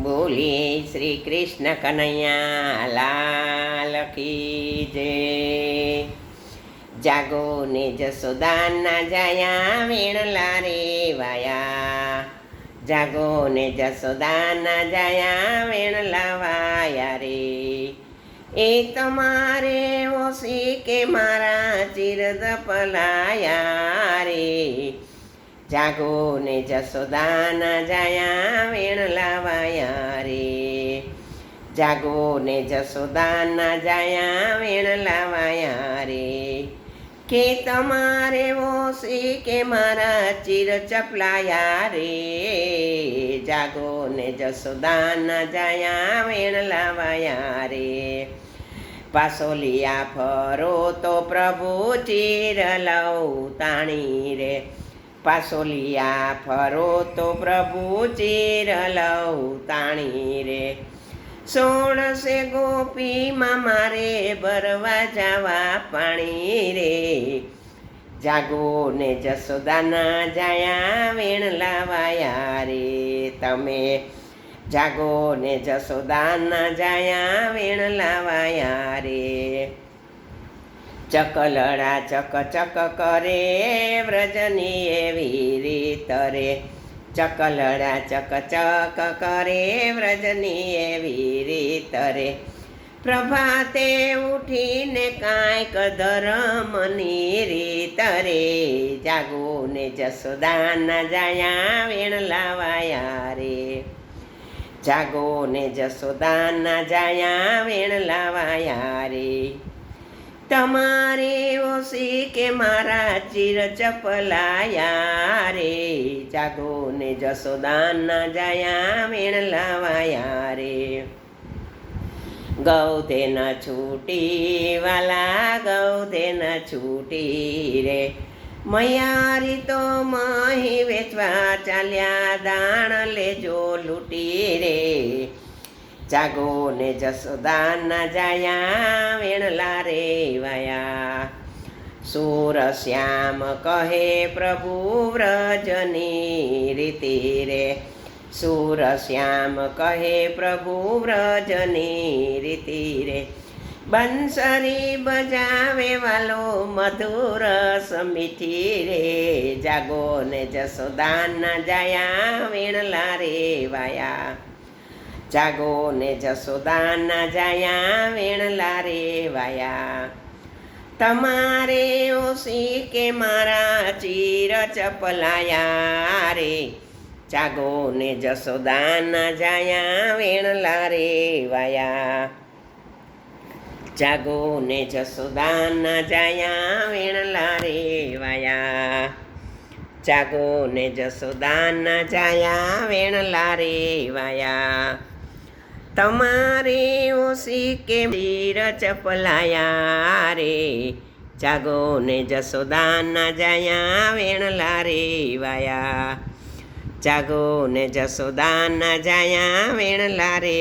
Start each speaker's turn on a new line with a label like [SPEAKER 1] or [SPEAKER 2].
[SPEAKER 1] બોલીએ શ્રી કૃષ્ણ કનૈયા લાલ કી જય। જાગો ને જસોદાના જાયા વેણલા રે વાયા, જાગો ને જસોદાના જાયા વેણલા વાયા રે। એ તમારે ઓસી કે મારા ચિરદ પલાયા રે, જાગો ને જસોદાના જાયા વેણલા વાયા રે, જાગો ને જસોદાના જાયા વેણલા વાયા રે। કે તમારે ઓસી કે મારા ચિર ચપલાયા રે, જાગો ને જસોદાના જાયા વેણલા વાયા રે। પાસોલિયા ફરો તો પ્રભુ ચિર લઉ તાણી રે, પાસોલિયા ફરો તો પ્રભુ ચિર લઉ તાણી રે। સોળસે ગોપીમાં મારે ભરવા જવા પાણી રે, જાગો ને જસોદાના જાયા વેણલા વાયા રે। તમે જાગો ને જસોદાના જાયા વેણલા વાયા રે। ચકલડા ચક ચક કરે વ્રજની એવી રીત રે, ચકલડા ચક ચક કરે વ્રજની એવી રીત રે। પ્રભાતે ઉઠીને કાંઈક ધર્મની રીત રે, જાગો ને જસોદાના જાયા વેણલા વાયા રે, જાગો ને જસોદાના જાયા વેણલા વાયા રે। તમારે ઓસી કે મારા ચિર ચપલાયા રે, જાગો ને જસોદાના જાયા વેણલા વાયા રે। ગૌધે ન છૂટી વાલા ગૌધે ન છૂટી રે, મયારી તો મહી વેચવા ચાલ્યા દાણ લેજો લૂટી રે, જાગો ને જસોદાના જાયા વેણલા રે વાયા। સુરશ્યામ કહે પ્રભુ વ્રજની રીતિ રે, સુરશ્યામ કહે પ્રભુ વ્રજની રીતિ રે। બંસરી બજાવે વાલો મધુર મીઠી રે, જાગો ને જસોદાના જાયા વેણલા રે વાયા, જાગો ને જસોદાના જાયા વેણલા રે વાયા। તમારે ઓસી કે મારા ચિર ચપલાયા રે, જાગો ને જસોદાના જાયા વેણલા રે વાયા, જાગો ને જસોદાના જાયા વેણલા રે વાયા, જાગો ને જસોદાના જાયા વેણલા રે વાયા। તમારે ઓસી કે ચિર ચપલાયા રે, જાગો ને જસોદાના જાયા વેણલા રે વાયા, જાગો ને જસોદાના જાયા વેણલા રે